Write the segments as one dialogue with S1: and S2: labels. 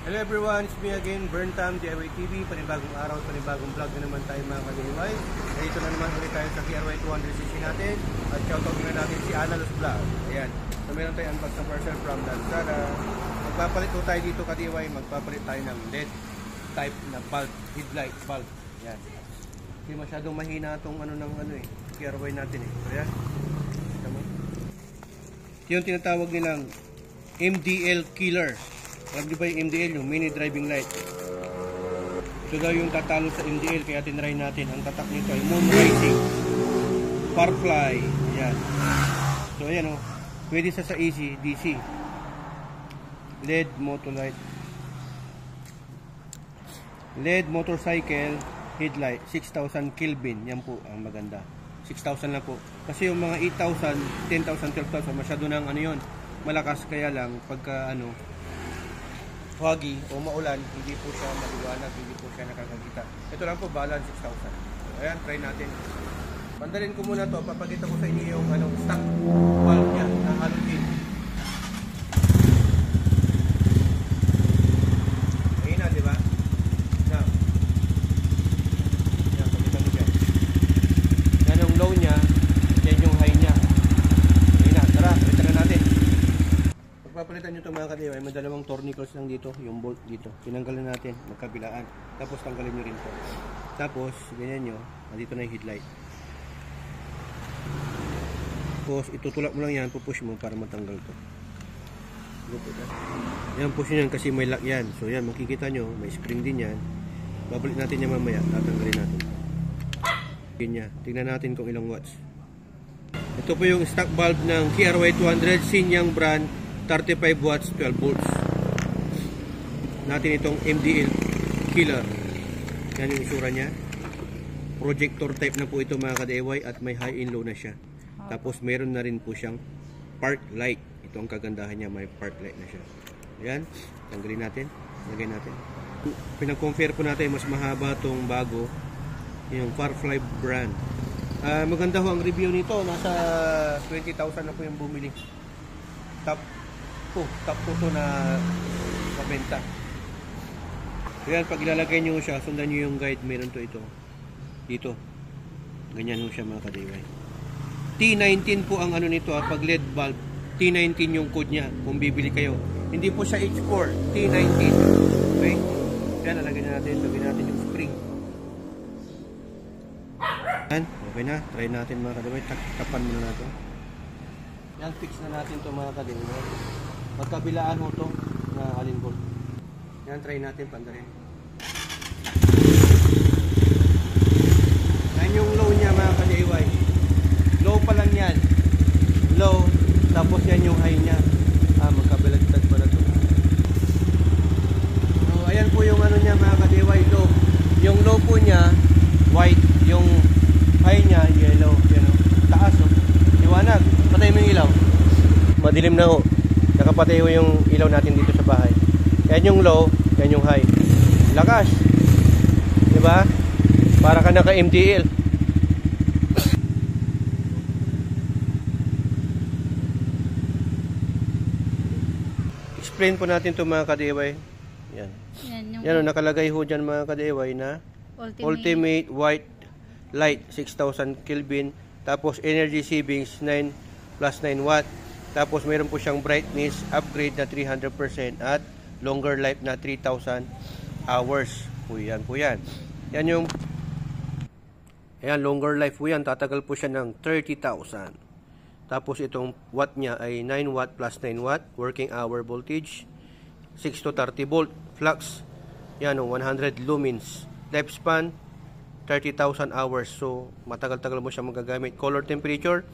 S1: Hello everyone, it's me again, Burntam, DIY TV. Panibagong araw, panibagong vlog na naman tayo mga ka-DIY. Dito na naman ulit tayo sa KRY 200cc natin. At shoutout na natin si Analos Vlog. Ayan, so meron tayo unbox ng parcel from Lazada. Magpapalit ko tayo dito ka-DIY, magpapalit tayo ng LED type na bulb, headlight bulb. Ayan. Hindi masyadong mahina itong KRY natin eh. So ayan, ito yung tinatawag nilang MDL killer. Alam niyo ba yung MDL, yung mini driving light? Ito daw yung tatalo sa MDL, kaya tinry natin. Ang tatak nito ay Moon Rising, Firefly. Ayan. So ayan o, pwede sa easy, DC. LED Motolight, LED motorcycle headlight, 6,000 Kelvin. Yan po ang maganda. 6,000 lang po. Kasi yung mga 8,000, 10,000, 12,000, masyado ng yun, malakas. Kaya lang, pagka foggy o maulan, hindi po siya maliwanag, hindi po siya nakakakita. Ito lang po, balance 6,000. So, ayan, try natin. Pandalin ko muna to, papakita ko sa inyo yung stock bulb niya na halogen. Ayun na, di ba? Now, yan, pakita mo dyan. Yan yung low niya, yan yung high niya. Ayun na, tara, palitan na natin. Papalitan nyo ito mga ka-DIY, may dalawang tornicles lang dito, yung bolt dito. Tinanggalan natin, magkabilaan. Tapos tanggalin nyo rin ito. Tapos, ganyan nyo, dito na yung headlight. Tapos, itutulak mo lang yan, pupush mo para matanggal ito. Yan, push nyo yan kasi may lock yan. So yan, makikita nyo, may spring din yan. Babalik natin yan mamaya, tatanggalin natin. Ganyan, tingnan natin kung ilang watts. Ito po yung stock bulb ng KRY 200, Shenyang brand. 35 watts, 12 volts. Natin itong MDL killer. Yan yung isura niya. Projector type na po ito mga ka-DIY at may high and low na siya. Tapos meron na rin po siyang park light. Ito ang kagandahan niya, may park light na siya. Ayan, tanggalin natin. Lagay natin. Pinag-compare po natin, mas mahaba itong bago. Yung Firefly brand. Maganda ho ang review nito. Nasa 20,000 na po yung bumili. Top po to na pabenta. Ayan, pag ilalagay nyo siya, sundan nyo yung guide, meron to ito dito, ganyan ho siya mga ka-DIY. T19 po ang nito, pag LED bulb, T19 yung code nya kung bibili kayo, hindi po siya H4, T19. Okay, yan, lalagyan natin, lagyan natin yung spring. Yan, okay na, try natin mga ka-DIY. Tapan muna natin yan, fix na natin to mga ka-DIY. Magkabilaan mo to na alin bolt. Yan, try natin pandalin. Yan yung low niya mga ka-DIY. Low pa lang yan. Low, tapos yan yung high niya. Magkabilagtad pala to. So, ayan po yung niya mga ka-DIY, low. Yung low po niya, white. Yung high niya, yellow. Yan o. Taas o. Liwanag. Patay mo yung ilaw. Madilim na ho. Nakapatay yung ilaw natin dito sa bahay. Yan yung low, yan yung high. Lakas. Diba? Para ka naka-MDL. Explain po natin to mga ka-DIY. Yan. Yan o, nakalagay ho dyan mga ka-DIY na Ultimate White Light 6,000 Kelvin. Tapos energy savings 9 plus 9 watt. Tapos meron po siyang brightness upgrade na 300% at longer life na 3,000 hours. Yan po yan. Yan yung longer life po yan. Tatagal po siya ng 30,000. Tapos itong watt niya ay 9 watt plus 9 watt. Working hour voltage 6 to 30 volt. Flux yan o, 100 lumens. Lifespan 30,000 hours. So matagal-tagal mo siya magagamit. Color temperature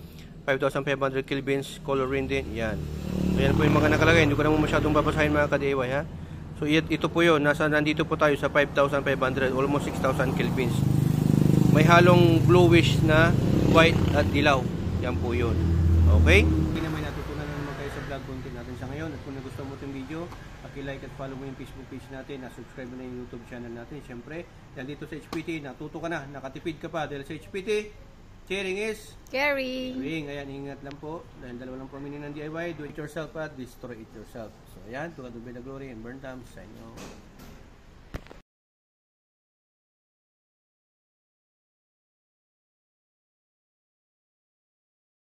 S1: 5,500 kelvins, color rin din. Yan. So yan po yung mga nakalagay. Hindi ko naman masyadong babasahin mga ka-DIY ha. So ito po yun. Nandito po tayo sa 5,500, almost 6,000 kelvins. May halong bluish na white at dilaw. Yan po yun. Okay? Hindi naman natutunan naman kayo sa vlog content natin sa ngayon. At kung nagustuhan mo itong video, paki-like at follow mo yung Facebook page natin. Subscribe mo na yung YouTube channel natin. Siyempre, yan dito sa HPT, natuto ka na, nakatipid ka pa. Dahil sa HPT, Cheering is
S2: Carry.
S1: ring. Ayan, ingat lang po. Dahil dalawa lang po mini ng DIY. Do it yourself at destroy it yourself. So, ayan. To God be the glory and burn thumbs sa inyo.